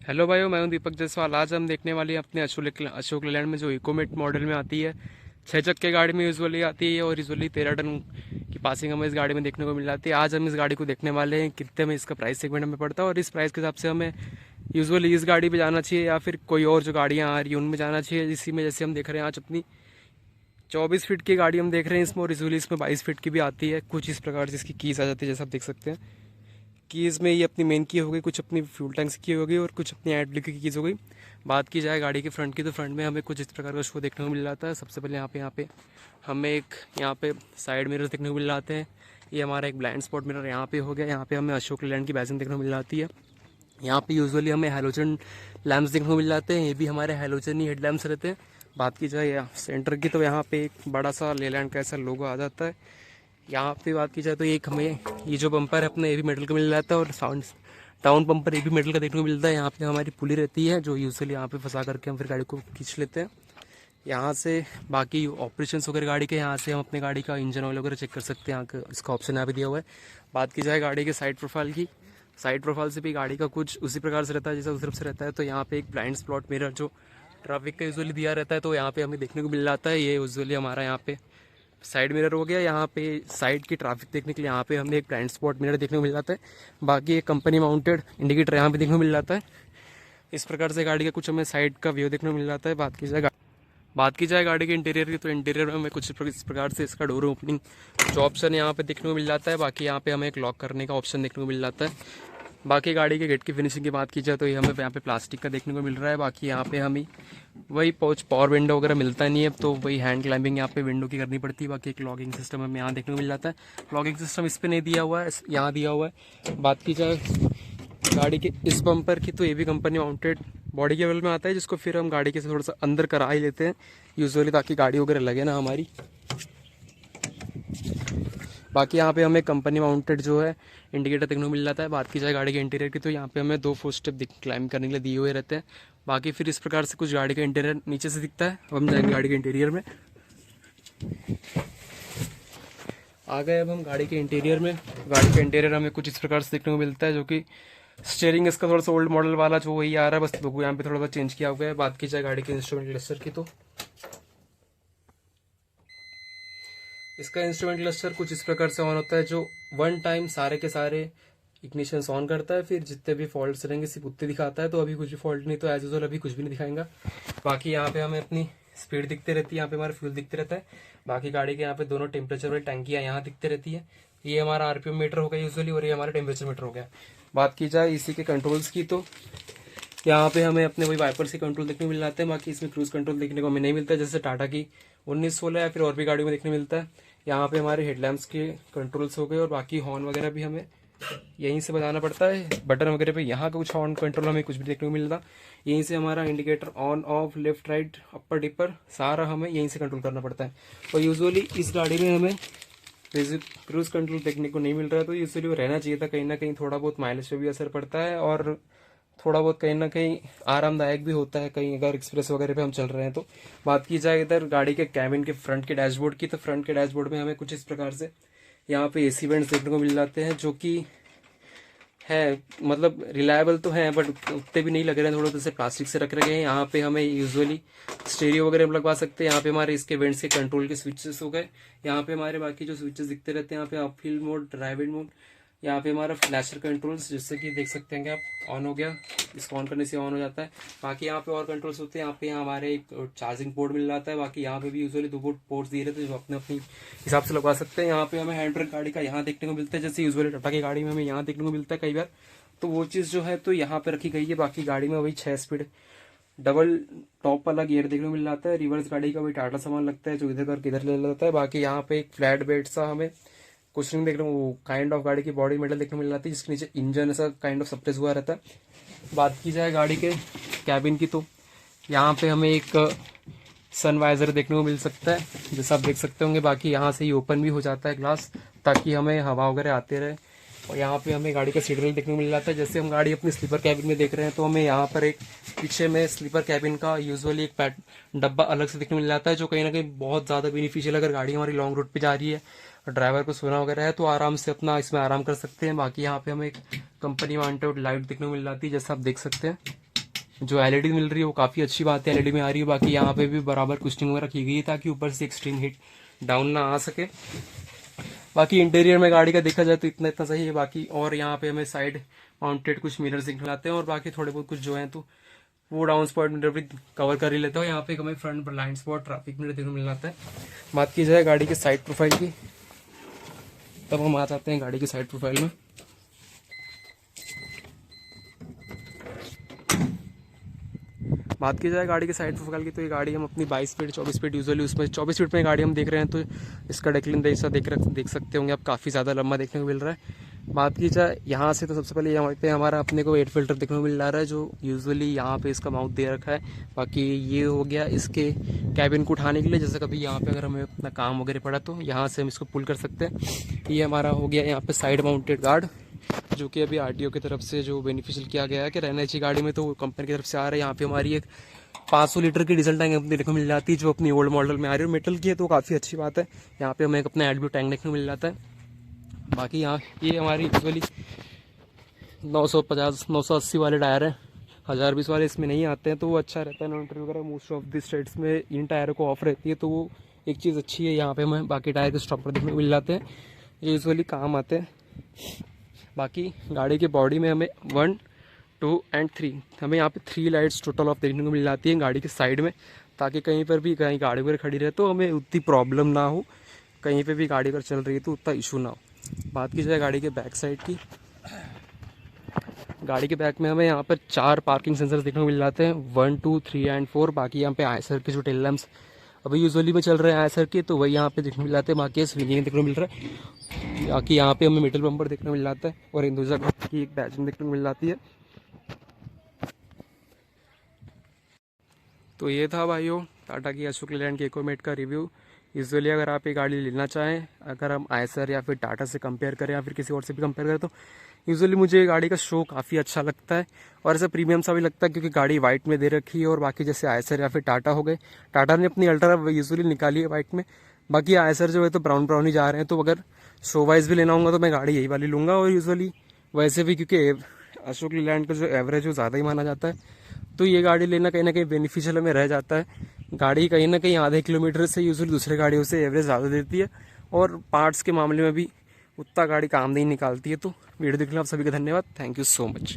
Hello भाइयों, मैं हूं दीपक जायसवाल। आज हम देखने वाले हैं अपने अशोक लेलैंड में जो इकोमेट मॉडल में आती है। 6 चक्के गाड़ी में यूजुअली आती है और यूजुअली 13 टन की पासिंग हमें इस गाड़ी में देखने को मिल जाती है। आज हम इस गाड़ी को देखने वाले हैं कितने में इसका प्राइस सेगमेंट हमें पड़ता है और इस प्राइस के हिसाब से हमें यूजुअली इस गाड़ी पे जाना चाहिए या फिर कोई और जो गाड़ियाँ आ रही हैं उनमें जाना चाहिए। इसी में जैसे हम देख रहे हैं आज अपनी 24 फीट की गाड़ी हम देख रहे हैं इसमें, और यूजुअली इसमें 22 फीट की भी आती है। कुछ इस प्रकार से इसकी कीज आ जाती है, जैसा आप देख सकते हैं। कीज़ में ये अपनी मेन की हो गई, कुछ अपनी फ्यूल टैंक्स की हो गई और कुछ अपनी एडब्ल्यू की कीज़ हो गई। बात की जाए गाड़ी के फ्रंट की, तो फ्रंट में हमें कुछ इस प्रकार का शो देखने को मिल जाता है। सबसे पहले यहाँ पे हमें एक यहाँ पे साइड मिरर देखने को मिल जाते हैं। ये हमारा एक ब्लाइंड स्पॉट मिरर यहाँ पे हो गया। यहाँ पे हमें अशोक लेलैंड की बैजिंग देखने को मिल जाती है। यहाँ पे यूजुअली हमें हेलोजन लैम्प्स देखने को मिल जाते हैं। ये भी हमारे हेलोजन ही हेड लैम्प्स रहते हैं। बात की जाए सेंटर की, तो यहाँ पे एक बड़ा सा लेलैंड का ऐसा लोगो आ जाता है। यहाँ पे बात की जाए तो एक हमें ये जो बम्पर है अपने ये भी मेटल का मिल जाता है, और साउंड टाउन बम्पर ये भी मेटल का देखने को मिलता है। यहाँ पे हमारी पुली रहती है जो यूजुअली यहाँ पे फंसा करके हम फिर गाड़ी को खींच लेते हैं। यहाँ से बाकी ऑपरेशंस वगैरह गाड़ी के, यहाँ से हम अपने गाड़ी का इंजन ऑयल वगैरह चेक कर सकते हैं। यहाँ का इसका ऑप्शन यहाँ पे दिया हुआ है। बात की जाए गाड़ी के साइड प्रोफाइल की, साइड प्रोफाइल से भी गाड़ी का कुछ उसी प्रकार से रहता है जैसा उस तरफ से रहता है। तो यहाँ पे एक ब्लाइंड स्पॉट मिरर जो ट्रैफिक का यूजुअली दिया रहता है, तो यहाँ पे हमें देखने को मिल जाता है। ये यूजुअली हमारा यहाँ पे साइड मिरर हो गया। यहाँ पे साइड की ट्रैफिक देखने के लिए यहाँ पे हमें एक ब्लाइंड स्पॉट मिरर देखने को मिल जाता है। बाकी एक कंपनी माउंटेड इंडिकेटर यहाँ पे देखने को मिल जाता है। इस प्रकार से गाड़ी का कुछ हमें साइड का व्यू देखने को मिल जाता है। बात की जाए गाड़ी के इंटीरियर की, तो इंटीरियर में हमें कुछ इस प्रकार से इसका डोर ओपनिंग जो ऑप्शन यहाँ पे देखने को मिल जाता है। बाकी यहाँ पे हमें एक लॉक करने का ऑप्शन देखने को मिल जाता है। बाकी गाड़ी के गेट की फिनिशिंग की बात की जाए तो ये हमें यहाँ पे प्लास्टिक का देखने को मिल रहा है। बाकी यहाँ पे हमें वही पावर विंडो वगैरह मिलता नहीं है, तो वही हैंड क्लाइंबिंग यहाँ पे विंडो की करनी पड़ती है। बाकी एक लॉगिंग सिस्टम हमें यहाँ देखने को मिल जाता है। लॉगिंग सिस्टम इस पर नहीं दिया हुआ है, यहाँ दिया हुआ है। बात की जाए गाड़ी के इस बम्पर की, तो ये भी कंपनी माउंटेड बॉडी के लेवल में आता है, जिसको फिर हम गाड़ी के से थोड़ा सा अंदर करा ही लेते हैं यूजुअली, ताकि गाड़ी वगैरह लगे ना हमारी। बाकी यहाँ पे हमें कंपनी माउंटेड जो है इंडिकेटर देखने को मिल जाता है। बात की जाए गाड़ी के इंटीरियर की, तो यहाँ पे हमें 2 फोर स्टेप क्लाइंब करने के लिए दिए हुए रहते हैं। बाकी फिर इस प्रकार से कुछ गाड़ी का इंटीरियर नीचे से दिखता है। अब हम जाएंगे गाड़ी के इंटीरियर में। आ गए अब हम गाड़ी के इंटीरियर में। गाड़ी का इंटीरियर हमें कुछ इस प्रकार से देखने को मिलता है, जो कि स्टीयरिंग इसका थोड़ा सा ओल्ड मॉडल वाला जो वही आ रहा है, बस लोगो यहाँ पे थोड़ा सा चेंज किया हुआ है। बात की जाए गाड़ी के इंस्ट्रूमेंट क्लस्टर की, तो इसका इंस्ट्रूमेंट क्लस्टर कुछ इस प्रकार से ऑन होता है, जो वन टाइम सारे के सारे इग्निशन ऑन करता है। फिर जितने भी फॉल्ट रहेंगे सिर्फ उतने दिखाता है। तो अभी कुछ भी फॉल्ट नहीं, तो एज यूजुअल अभी कुछ भी नहीं दिखाएगा। बाकी यहाँ पे हमें अपनी स्पीड दिखती रहती है, यहाँ पे हमारा फ्यूल दिखते रहता है। बाकी गाड़ी के यहाँ पे दोनों टेम्परेचर वाली टंकियाँ यहाँ दिखती रहती है। ये हमारा आरपीएम मीटर हो गया यूजुअली, और ये हमारा टेम्परेचर मीटर हो गया। बात की जाए इसी के कंट्रोल्स की, तो यहाँ पे हमें अपने वही वाइपर से कंट्रोल देखने को मिल जाते हैं। बाकी इसमें क्रूज कंट्रोल देखने को हमें नहीं मिलता, जैसे टाटा की 1916 या फिर और भी गाड़ियों में देखने मिलता है। यहाँ पे हमारे हेडलैम्प्स के कंट्रोल्स हो गए, और बाकी हॉर्न वगैरह भी हमें यहीं से बजाना पड़ता है। बटन वगैरह पे यहाँ का कुछ हॉर्न कंट्रोल हमें कुछ भी देखने को मिलता। यहीं से हमारा indicator on off left right upper dipper सारा हमें यहीं से कंट्रोल करना पड़ता है। और यूजुअली इस गाड़ी में हमें क्रूज कंट्रोल देखने को नहीं मिल रहा है, तो यूजुअली वो रहना चाहिए था। कहीं ना कहीं थोड़ा बहुत माइलेज पे भी असर पड़ता है, और थोड़ा बहुत कहीं ना कहीं आरामदायक भी होता है कहीं अगर एक्सप्रेस वगैरह पे हम चल रहे हैं तो। बात की जाए इधर गाड़ी के कैबिन के फ्रंट के डैशबोर्ड की, तो फ्रंट के डैशबोर्ड में हमें कुछ इस प्रकार से यहाँ पे एसी वेंट्स देखने को मिल जाते हैं, जो कि है मतलब रिलायबल तो है, बट उतने भी नहीं लग रहे हैं, थोड़ा से प्लास्टिक से रख रखे हैं। यहाँ पे हमें यूजुअली स्टेरियो वगैरह लगवा सकते हैं। यहाँ पे हमारे इसके वेंट्स के कंट्रोल के स्विचेस हो गए। यहाँ पे हमारे बाकी जो स्विचेस दिखते रहते हैं, यहाँ पे up hill mode, driving mode, यहाँ पे हमारा फ्लैशर कंट्रोल्स, जिससे कि देख सकते हैं कि आप ऑन हो गया, इसको ऑन करने से ऑन हो जाता है। बाकी यहाँ पे और कंट्रोल्स होते हैं। यहाँ पे हमारे एक चार्जिंग पोर्ट मिल जाता है। बाकी यहाँ पे भी यूजुअली 2 पोर्ट्स दिए रहते हैं, जो अपने अपनी हिसाब से लगवा सकते हैं। यहाँ पे हमें हैंड ब्रेक गाड़ी का यहाँ देखने को मिलता है, जैसे यूजुअली टाटा की गाड़ी में हमें यहाँ देखने को मिलता है कई बार, तो वो चीज़ जो है तो यहाँ पे रखी गई है। बाकी गाड़ी में वही 6 स्पीड डबल टॉप वाला गियर देखने को मिल जाता है। रिवर्स गाड़ी का वही टाटा सामान लगता है, जो इधर करके इधर ले जाता है। बाकी यहाँ पे एक फ्लैट बेड सा हमें कुशनिंग देखने को, काइंड ऑफ गाड़ी की बॉडी मेटल देखने को मिल जाती है, जिसके नीचे इंजन ऐसा काइंड ऑफ सप्रेस हुआ रहता है। बात की जाए गाड़ी के कैबिन की, तो यहाँ पे हमें एक सनवाइजर देखने को मिल सकता है, जैसा आप देख सकते होंगे। बाकी यहाँ से ही ओपन भी हो जाता है ग्लास, ताकि हमें हवा वगैरह आते रहे। और यहाँ पे हमें गाड़ी का सीट बेल्ट देखने को मिल जाता है। जैसे हम गाड़ी अपनी स्लीपर कैबिन में देख रहे हैं, तो हमें यहाँ पर एक पीछे में स्लीपर कैबिन का यूजुअली एक डब्बा अलग से देखने को मिल जाता है, जो कहीं ना कहीं बहुत ज़्यादा बेनिफिशियल, अगर गाड़ी हमारी लॉन्ग रूट पे जा रही है और ड्राइवर को सोना वगैरह है तो आराम से अपना इसमें आराम कर सकते हैं। बाकी यहाँ पे हमें एक कंपनी वांटेड लाइट देखने को मिल जाती है, जैसा आप देख सकते हैं। जो एलईडी मिल रही है वो काफ़ी अच्छी बात है, एलईडी में आ रही है। बाकी यहाँ पे भी बराबर कुशनिंग वगैरह की गई है ताकि ऊपर से एक्सट्रीम हीट डाउन ना आ सके। बाकी इंटीरियर में गाड़ी का देखा जाए तो इतना इतना सही है। बाकी और यहाँ पे हमें साइड माउंटेड कुछ मिरर्स दिख लाते हैं और बाकी थोड़े बहुत कुछ जो है तो वो डाउन स्पॉट मिरर भी कवर कर ही लेता है। यहाँ पे हमें front blind spot traffic mirror देखने को मिल जाता है। बात की जाए गाड़ी के साइड प्रोफाइल की, तब हम आ जाते हैं गाड़ी की साइड प्रोफाइल में। बात की जाए गाड़ी के साइड प्रोफाइल की, तो ये गाड़ी हम अपनी 22 फीट 24 फीट यूजुअली उसमें 24 फीट में गाड़ी हम देख रहे हैं, तो इसका डेक्लिन जैसा देख सकते होंगे आप, काफ़ी ज़्यादा लंबा देखने को मिल रहा है। बात की जाए यहाँ से, तो सबसे पहले यहाँ पे हमारा अपने को एयर फिल्टर देखने को मिल रहा है, जो यूजुअली यहाँ पे इसका माउथ दे रखा है। बाकी ये हो गया इसके कैबिन को उठाने के लिए, जैसे कभी यहाँ पे अगर हमें अपना काम वगैरह पड़ा तो यहाँ से हम इसको पुल कर सकते हैं। ये हमारा हो गया यहाँ पे साइड माउंटेड गार्ड, जो कि अभी आरटीओ की तरफ से जो बेनिफिशियल किया गया है कि रहना चाहिए गाड़ी में, तो कंपनी की तरफ से आ रहा है। यहाँ पे हमारी एक 500 लीटर की डीजल टैंक देखने को मिल जाती है, जो अपनी ओल्ड मॉडल में आ रही है, मेटल की है, तो काफ़ी अच्छी बात है। यहाँ पे हमें एक अपना एडब्ल्यू टैंक देखने को मिल जाता है। बाकी यहाँ ये हमारी यूजुअली 950 980 वाले टायर हैं, 1020 वाले इसमें नहीं आते हैं, तो वो अच्छा रहता है। नॉन्ट्री वगैरह मोस्ट ऑफ द स्टेट्स में इन टायरों को ऑफ रहती है, तो वो एक चीज़ अच्छी है। यहाँ पे हमें बाकी टायर के स्टॉपर देखने को मिल जाते हैं, ये यूजुअली काम आते हैं। बाकी गाड़ी के बॉडी में हमें 1, 2 एंड 3 हमें यहाँ पे 3 लाइट्स टोटल ऑफ देखने को मिल जाती है गाड़ी के साइड में, ताकि कहीं पर भी कहीं गाड़ी वगैरह खड़ी रहे तो हमें उतनी प्रॉब्लम ना हो, कहीं पे भी गाड़ी अगर चल रही है तो उतना इशू ना हो। बात की जाए गाड़ी के बैक साइड की, गाड़ी के बैक में हमें यहाँ पर 4 पार्किंग सेंसर्स देखने को मिल जाते हैं, 1, 2, 3 एंड 4। बाकी यहाँ पे आयसर के जो टेल लैंप्स अभी यूजुअली में चल रहे हैं आयसर के, तो वही यहाँ पे देखने को मिल जाते हैं। बाकी स्विंगिंग देखने को मिल रहा है। बाकी यहाँ पे हमें मेटल बम्पर देखने को मिल जाता है और हिंदुजा की एक बैजिंग देखने को मिल जाती है। तो ये था भाइयों टाटा की अशोक लेलैंड की इकोमेट का रिव्यू। यूजुअली अगर आप ये गाड़ी लेना चाहें, अगर हम आयसर या फिर टाटा से कंपेयर करें या फिर किसी और से भी कंपेयर करें, तो यूजुअली मुझे ये गाड़ी का शो काफ़ी अच्छा लगता है और ऐसा प्रीमियम सा भी लगता है, क्योंकि गाड़ी वाइट में दे रखी है। और बाकी जैसे आयसर या फिर टाटा हो गए, टाटा ने अपनी अल्ट्रा यूजुअली निकाली है वाइट में, बाकी आयसर जो है तो ब्राउन ब्राउन ही जा रहे हैं। तो अगर शो वाइज भी लेना होगा तो मैं गाड़ी यही वाली लूँगा। और यूजुअली वैसे भी क्योंकि अशोक लेलैंड का जो एवरेज वो ज़्यादा ही माना जाता है, तो ये गाड़ी लेना कहीं ना कहीं बेनिफिशियल हमें रह जाता है। गाड़ी कहीं ना कहीं आधे किलोमीटर से यूजुअली दूसरे गाड़ियों से एवरेज ज़्यादा देती है और पार्ट्स के मामले में भी उतना गाड़ी काम नहीं निकालती है। तो वीडियो देखने आप सभी का धन्यवाद। Thank you so much.